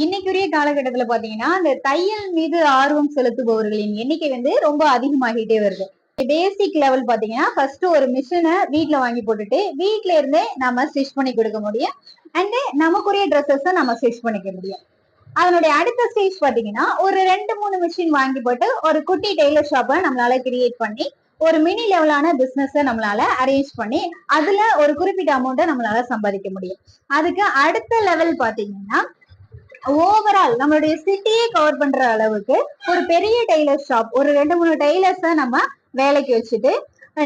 இன்னைக்குரிய காலகட்டத்துல பாத்தீங்கன்னா அந்த தையல் மீது ஆர்வம் செலுத்துபவர்களின் எண்ணிக்கை வந்து ரொம்ப அதிகமாகிட்டே வருது. பேசிக் லெவல் பாத்தீங்கன்னா ஃபர்ஸ்ட் ஒரு மிஷினை வீட்ல வாங்கி போட்டுட்டு வீட்ல இருந்தே நம்ம ஸ்டிச் பண்ணி கொடுக்க முடியும். அண்ட் நமக்குரிய ட்ரெஸ்ஸஸ் நம்ம ஸ்டிச் பண்ணிக்க முடியும். அதனுடைய அடுத்த ஸ்டேஜ் பாத்தீங்கன்னா ஒரு 2-3 மிஷின் வாங்கி போட்டு ஒரு குட்டி டெய்லர் ஷாப்பை நம்மளால கிரியேட் பண்ணி ஒரு மினி லெவலான பிசினஸ் நம்மளால அரேஞ்ச் பண்ணி அதுல ஒரு குறிப்பிட்ட அமௌண்ட்டை நம்மளால சம்பாதிக்க முடியும். அதுக்கு அடுத்த லெவல் பாத்தீங்கன்னா ஓவரால் நம்மளுடைய சிட்டியே கவர் பண்ற அளவுக்கு ஒரு பெரிய டெய்லர் ஷாப், ஒரு 2-3 டெய்லர்ஸ நம்ம வேலைக்கு வச்சுட்டு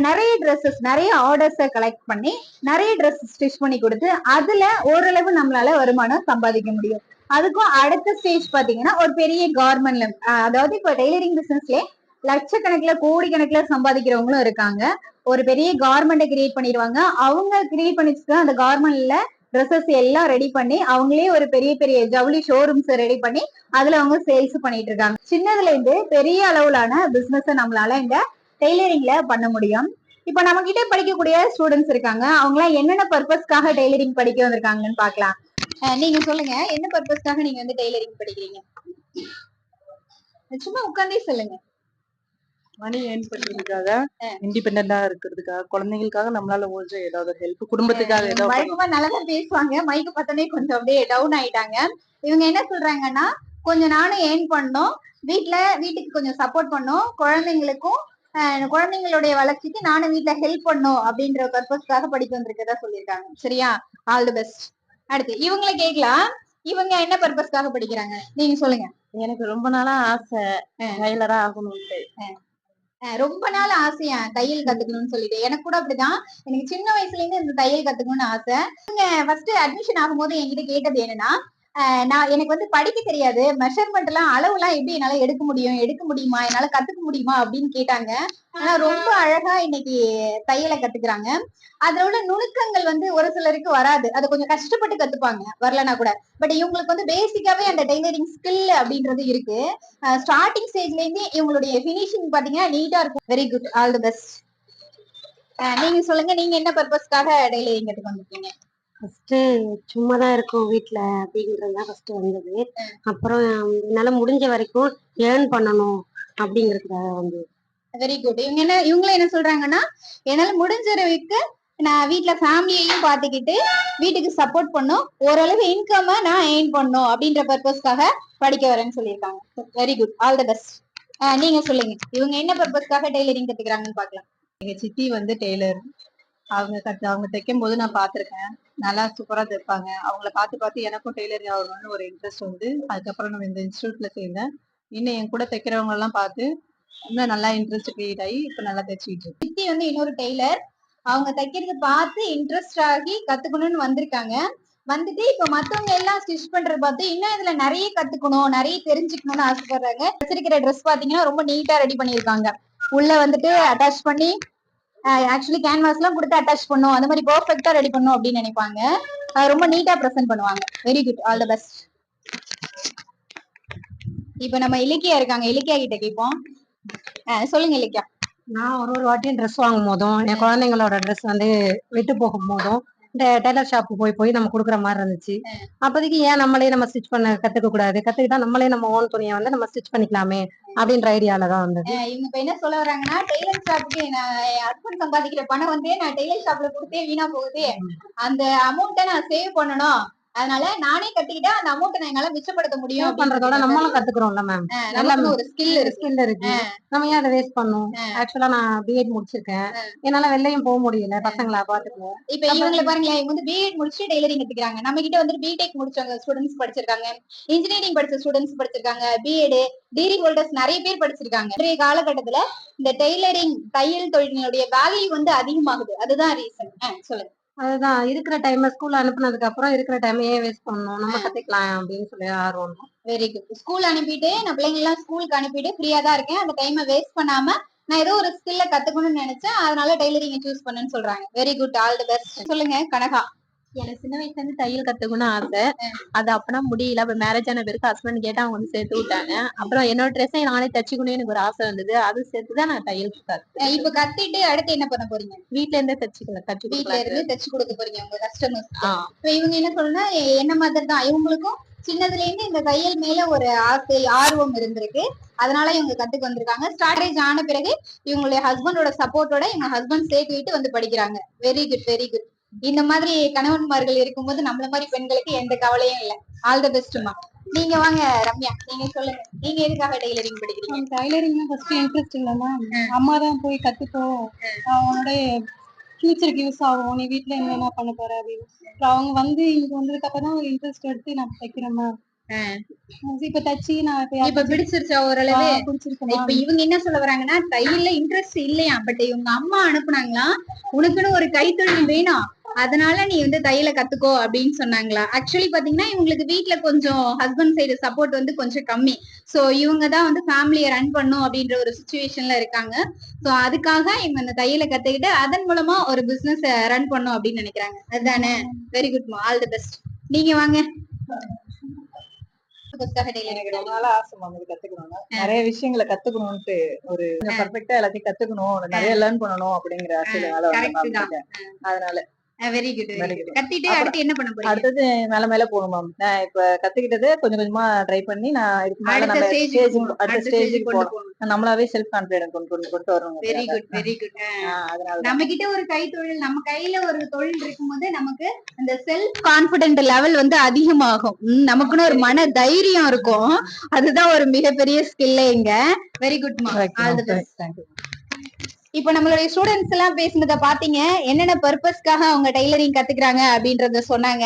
நிறைய ட்ரெஸ்ஸஸ், நிறைய ஆர்டர்ஸை கலெக்ட் பண்ணி நிறைய ட்ரெஸ் ஸ்டிச் பண்ணி கொடுத்து அதுல ஓரளவு நம்மளால வருமானம் சம்பாதிக்க முடியும். அதுக்கும் அடுத்த ஸ்டேஜ் பாத்தீங்கன்னா ஒரு பெரிய கார்மெண்ட்ல, அதாவது இப்ப டெய்லரிங் பிசினஸ்லயே லட்சக்கணக்கில் கோடிக்கணக்கில் சம்பாதிக்கிறவங்களும் இருக்காங்க. ஒரு பெரிய கார்மெண்ட்டை கிரியேட் பண்ணிடுவாங்க. அவங்க கிரியேட் பண்ணிட்டு அந்த கார்மெண்ட்ல ட்ரெஸ்ஸஸ் எல்லாம் ரெடி பண்ணி அவங்களே ஒரு பெரிய பெரிய ஜவுளி ஷோரூம்ஸ் ரெடி பண்ணி அதுல அவங்க சேல்ஸ் பண்ணிட்டு இருக்காங்க. சின்னதுல இருந்து பெரிய அளவுலான பிசினஸ் நம்மளால இந்த டெய்லரிங்ல பண்ண முடியும். இப்ப நம்ம கிட்ட படிக்கக்கூடிய ஸ்டூடெண்ட்ஸ் இருக்காங்க. அவங்க எல்லாம் என்னென்ன பர்பஸ்க்காக டெய்லரிங் படிக்க வந்திருக்காங்கன்னு பாக்கலாம். நீங்க சொல்லுங்க, என்ன பர்பஸ்க்காக நீங்க வந்து டெய்லரிங் படிக்கிறீங்க? சும்மா உட்கார்ந்தே சொல்லுங்க. மணி ஏர்ன் பண்றதுக்காக, இண்டிபெண்டண்டா இருக்கிறதுக்காக, குழந்தைகளுக்காக நம்மளால முடிஞ்ச ஏதாவது ஹெல்ப், குடும்பத்துக்காக ஏதாவது. வழக்கமா நல்லா பேசுவாங்க, மைக்கு பார்த்தோன்னே கொஞ்சம் அப்படியே டவுன் ஆயிட்டாங்க. இவங்க என்ன சொல்றாங்கன்னா, கொஞ்சம் நானும் ஏர்ன் பண்ணோம், வீட்டுக்கு கொஞ்சம் சப்போர்ட் பண்ணோம், குழந்தைங்களுக்கும் குழந்தைங்களுடைய வளர்ச்சிக்கு நானும் வீட்டுல ஹெல்ப் பண்ணும் அப்படின்ற பர்பஸ்க்காக படிக்க வந்திருக்கதா சொல்லியிருக்காங்க. சரியா? All the best. அடுத்து இவங்களை கேட்கலாம், இவங்க என்ன பர்பஸ்க்காக படிக்கிறாங்க நீங்க சொல்லுங்க. எனக்கு ரொம்ப நாளா ஆசை டெய்லரா ஆகணும்ட்டு. ரொம்ப நாள் ஆசையா தையல் கத்துக்கணும்னு சொல்லிட்டு. எனக்கு கூட அப்படிதான். எனக்கு சின்ன வயசுல இருந்து இந்த தையல் கத்துக்கணும்னு ஆசை. ஃபர்ஸ்ட் அட்மிஷன் ஆகும்போது என்கிட்ட கேட்டது என்னன்னா, எனக்கு வந்து படிக்க தெரியாது, மெஷர்மெண்ட் எல்லாம் அளவு எல்லாம் எப்படி என்னால எடுக்க முடியுமா, என்னால கத்துக்க முடியுமா அப்படின்னு கேட்டாங்க. ஆனா ரொம்ப அழகா இன்னைக்கு தையலை கத்துக்கிறாங்க. அதுல உள்ள நுணுக்கங்கள் வந்து ஒரு சிலருக்கு வராது, அதை கொஞ்சம் கஷ்டப்பட்டு கத்துப்பாங்க வரலன்னா கூட. பட் இவங்களுக்கு வந்து பேசிக்காவே அந்த டெய்லரிங் ஸ்கில் அப்படின்றது இருக்கு. ஸ்டார்டிங் ஸ்டேஜ்ல இருந்து இவங்களுடைய பினிஷிங் பாத்தீங்கன்னா நீட்டா இருக்கும். Very good, all the best. நீங்க சொல்லுங்க, நீங்க என்ன பர்பஸ்க்காக டெய்லரிங் கத்துக்க வந்திருக்கீங்க? ஃபர்ஸ்ட் சும்மாதான் இருக்கும் வீட்டுல அப்படிங்கறதுதான் ஃபர்ஸ்ட் வந்தது. அப்புறம் என்னால முடிஞ்ச வரைக்கும் ஏர்ன் பண்ணணும் அப்படிங்கறதுக்காக வந்து. Very good. இவங்களும் என்ன சொல்றாங்கன்னா, என்னால முடிஞ்ச வரைக்கு நான் வீட்டுல ஃபேமிலியையும் பாத்துக்கிட்டு வீட்டுக்கு சப்போர்ட் பண்ணும், ஓரளவு இன்கம் நான் ஏர்ன் பண்ணும் அப்படின்ற பர்பஸ்க்காக படிக்க வரேன்னு சொல்லியிருக்காங்க. Very good, all the best. நீங்க சொல்லுங்க, இவங்க என்ன பர்பஸ்க்காக டெய்லரிங் கத்துக்கிறாங்கன்னு பாக்கலாம். எங்க சித்தி வந்து டெய்லர். அவங்க தைக்கும் போது நான் பாத்திருக்கேன், நல்லா சூப்பரா தைப்பாங்க. அவங்கள பார்த்து எனக்கும் டெய்லரிங் ஆகணும்னு ஒரு இன்ட்ரெஸ்ட் வந்து அதுக்கப்புறம் நம்ம இந்த இன்ஸ்டியூட்ல சேர்ந்தேன். இன்னும் என் கூட தைக்கிறவங்க எல்லாம் பார்த்து இன்னும் நல்லா இன்ட்ரெஸ்ட் கிரியேட் ஆகி இப்ப நல்லா தைச்சிட்டு இருக்கு. சித்தி வந்து இன்னொரு டெய்லர், அவங்க தைக்கிறது பார்த்து இன்ட்ரெஸ்ட் ஆகி கத்துக்கணும்னு வந்திருக்காங்க. வந்துட்டு இப்ப மத்தவங்க எல்லாம் ஸ்டிச் பண்றது பார்த்து இன்னும் இதுல நிறைய கத்துக்கணும், நிறைய தெரிஞ்சுக்கணும்னு ஆசைப்படுறாங்க. வச்சிருக்கிற ட்ரெஸ் பாத்தீங்கன்னா ரொம்ப நீட்டா ரெடி பண்ணிருக்காங்க. உள்ள வந்துட்டு அட்டாச் பண்ணி ஆக்சுவலி கேன்வாஸ் எல்லாம் கொடுத்து அட்டாச் பண்ணும், அந்த மாதிரி பெர்ஃபெக்ட்டா ரெடி பண்ணும் அப்படின்னு நினைப்பாங்க. ரொம்ப நீட்டா பிரசன்ட் பண்ணுவாங்க. Very good, all the best. இப்ப நம்ம இலக்கியா இருக்காங்க, இலக்கியா கிட்ட கேட்போம். சொல்லுங்க இலக்கியா. நான் ஒரு வாட்டியும் ட்ரெஸ் வாங்கும் போதும் என் குழந்தைங்களோட ட்ரெஸ் வந்து விட்டு போகும் போதும் இந்த டெய்லர் ஷாப்பு போய் நம்ம குடுக்குற மாதிரி இருந்துச்சு. அப்போதைக்கு ஏன் நம்ம ஸ்டிச் பண்ண கத்துக்க கூடாது, கத்துக்கிட்டா நம்ம ஓன் துணியை வந்து நம்ம ஸ்டிச் பண்ணிக்கலாமே அப்படின்ற ஐடியாலதான் வந்தது. இவங்க இப்ப என்ன சொல்ல வர்றாங்கன்னா, டெய்லர் ஷாப்புக்கு நான் ஹஸ்பண்ட் சம்பாதிக்கிற பணம் வந்து நான் டெய்லர் ஷாப்ல கொடுத்தே வீணா போகுது, அந்த அமௌண்ட்டை நான் சேவ் பண்ணணும், அதனால நானே கட்டிக்கிட்டா அந்த அமௌண்ட் என்னால மிச்சப்படுத்த முடியும் பண்றதோட நம்மளும் கத்துக்கிறோம்ல மேம். எல்லாமே ஒரு ஸ்கில் இருக்கு, நம்ம ஏன் அதை வேஸ்ட் பண்ணும். ஆக்சுவலா நான் பிஎட் முடிச்சிருக்கேன், என்னால வெளிலையும் போக முடியல, பசங்களா பாத்துக்குவோம். இப்ப இவங்களை பாருங்களேன், இவங்க வந்து பிஎட் முடிச்சு டெய்லரிங் கத்துக்கிறாங்க. நம்ம கிட்ட வந்து பிடெக் முடிச்சவங்க ஸ்டூடெண்ட்ஸ் படிச்சிருக்காங்க, இன்ஜினியரிங் படிச்ச ஸ்டூடெண்ட்ஸ் படிச்சிருக்காங்க, பிஎட் டிகிரி ஹோல்டர்ஸ் நிறைய பேர் படிச்சிருக்காங்க. இன்றைய காலகட்டத்துல இந்த டெய்லரிங் தையல் தொழிலுடைய வேல்யூ வந்து அதிகமாகுது, அதுதான் ரீசன். சொல்லுங்க. அதுதான் இருக்கிற டைம் ஸ்கூல் அனுப்புனதுக்கு அப்புறம் இருக்கிற டைம் ஏன் வேஸ்ட் பண்ணணும், நம்ம கத்துக்கலாம் அப்படின்னு சொல்லி ஆர்வம். Very good. ஸ்கூல் அனுப்பிட்டு நான் பிள்ளைங்க எல்லாம் ஸ்கூலுக்கு அனுப்பிட்டு ஃப்ரீயா தான் இருக்கேன், அந்த டைமை வேஸ்ட் பண்ணாம நான் ஏதோ ஒரு ஸ்கில்ல கத்துக்கணும்னு நினைச்சேன், அதனால டெய்லரிங் சூஸ் பண்ணுன்னு சொல்றாங்க. Very good, all the best. சொல்லுங்க கனகா. எனக்கு சின்ன வயசுல இருந்து தையல் கத்துக்கணும்னு ஆசை. அது அப்பனா முடியல. அப்புறம் மேரேஜ் ஆன பிறகு ஹஸ்பண்ட் கேட்டா அவங்க வந்து சேர்த்து விட்டாங்க. அப்புறம் என்னோட ட்ரெஸ்ஸை நானே தச்சுக்கணும்னு எனக்கு ஒரு ஆசை வந்தது. அது சேர்த்துதான் நான் தையல் கத்துக்கிட்டேன். இப்ப கத்திட்டு அடுத்து என்ன பண்ண போறீங்க? வீட்ல இருந்தே தச்சு வீட்ல இருந்து தச்சு கொடுக்க போறீங்க உங்க கஸ்டமர்ஸ். ஆஹ் இப்ப இவங்க என்ன சொல்லணும்னா என்ன மாதிரி தான் இவங்களுக்கும் சின்னதுல இருந்து இந்த தையல் மேல ஒரு ஆசை ஆர்வம் இருந்திருக்கு. அதனால இவங்க கத்துக்கு வந்திருக்காங்க. ஸ்டார்டேஜ் ஆன பிறகு இவங்களுடைய ஹஸ்பண்டோட சப்போர்ட்டோட இவங்க ஹஸ்பண்ட் சேர்த்துக்கிட்டு வந்து படிக்கிறாங்க. Very good very good. இந்த மாதிரி கணவன்மார்கள் இருக்கும்போது நம்மள மாதிரி பெண்களுக்கு எந்த கவலையும் இல்ல. ஆல் தி பெஸ்ட்மா. நீங்க வாங்க ரம்யா, நீங்க சொல்லுங்க, நீங்க எதுக்காக டெய்லரிங் படிக்கிறீங்க? டைலரிங் ஃபர்ஸ்ட் இன்ட்ரெஸ்ட் இல்லைன்னா அம்மா தான் போய் கத்துக்கோ, அவனோட ஃபியூச்சருக்கு யூஸ் ஆகும், நீ வீட்ல என்ன பண்ண போற அப்படின்னு. அப்புறம் அவங்க வந்து இங்க வந்ததுக்கு அப்புறம் தான் ஒரு இன்ட்ரெஸ்ட் எடுத்து நான் தைக்கிறேம்மா. இப்ப தச்சு நான் இப்ப பிடிச்சிருச்சா ஓரளவு? பிடிச்சிருக்கேன். இப்ப இவங்க என்ன சொல்ல வராங்கன்னா தையல்ல இன்ட்ரெஸ்ட் இல்லையா, பட் இவங்க அம்மா அனுப்புனாங்களா உனக்குன்னு ஒரு கைத்தொழில் வேணும், அதனால நீ வந்து தையல கத்துக்கோ அப்படின்னு சொன்னாங்களா. ஆக்சுவலி பாத்தீங்கன்னா இவங்களுக்கு வீட்ல கொஞ்சம் ஹஸ்பண்ட் சைடு சப்போர்ட் வந்து கொஞ்சம் கம்மி. சோ இவங்க தான் வந்து ஃபேமிலியை ரன் பண்ணும் அப்படின்ற ஒரு சுச்சுவேஷன்ல இருக்காங்க. சோ அதுக்காக இவங்க இந்த தையலை கத்துக்கிட்டு அதன் மூலமா ஒரு பிசினஸ் ரன் பண்ணும் அப்படின்னு நினைக்கிறாங்க. அதுதானே? வெரி குட்மா, ஆல் தி பெஸ்ட். நீங்க வாங்க. எனக்கு ரொம்ப நாளா ஆசை மேம் இது கத்துக்கணும்னு. நிறைய விஷயங்களை கத்துக்கணும்ட்டு ஒரு பர்ஃபெக்ட்டா எல்லாத்தையும் கத்துக்கணும், நிறைய லேர்ன் பண்ணணும் அப்படிங்கிற ஆசையில அதனால வெரி குட் வெரி குட். கத்திட்டு அடுத்து என்ன பண்ண போறீங்க? அடுத்தது மேல போகணும் மேம். நான் இப்ப கத்துக்கிட்டது கொஞ்சம் கொஞ்சமா ட்ரை பண்ணி நான் இதுக்கு மேல அடுத்த ஸ்டேஜுக்கு கொண்டு போகணும். நம்மளாவே செல்ஃப் கான்பிடன்ஸ் கொண்டு வரணும். Very good very good. அதனால நம்ம கிட்ட ஒரு கைத்தொழில், நம்ம கையில ஒரு தொழில் இருக்கும்போது நமக்கு அந்த செல்ஃப் கான்பிடென்ட் லெவல் வந்து அதிகமாகும். நமக்குன்னு ஒரு மன தைரியம் இருக்கும். அதுதான் ஒரு மிகப்பெரிய ஸ்கில்லே இங்க. வெரி குட்மா, ஆல் தி பெஸ்ட். தேங்க்யூ. இப்ப நம்மளுடைய ஸ்டூடெண்ட்ஸ் எல்லாம் பேசுனத பாத்தீங்க, என்னென்ன பர்பஸ்க்காக அவங்க டைலரிங் கத்துக்கிறாங்க அப்படின்றத சொன்னாங்க.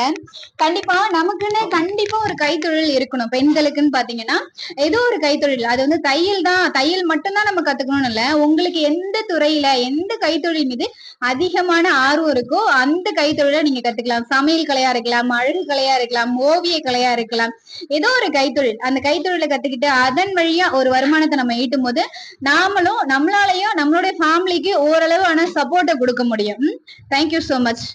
கண்டிப்பா நமக்குன்னு கண்டிப்பா ஒரு கைத்தொழில் இருக்கணும். பெண்களுக்குன்னு பாத்தீங்கன்னா ஏதோ ஒரு கைத்தொழில், அது வந்து தையல் தான், தையல் மட்டும்தான் நம்ம கத்துக்கணும்னு இல்ல. உங்களுக்கு எந்த துறையில எந்த கைத்தொழில் மீது அதிகமான ஆர்வம் இருக்கோ அந்த கைத்தொழிலை நீங்க கத்துக்கலாம். சமையல் கலையா இருக்கலாம், அழகு கலையா இருக்கலாம், ஓவிய கலையா இருக்கலாம், ஏதோ ஒரு கைத்தொழில். அந்த கைத்தொழிலை கத்துக்கிட்டு அதன் வழியா ஒரு வருமானத்தை நம்ம ஈட்டும் போது நாமளும் நம்மளாலையும் நம்மளுடைய ஃபேமிலிக்கு ஓரளவு ஆன சப்போர்ட்டை கொடுக்க முடியும். Thank you so much.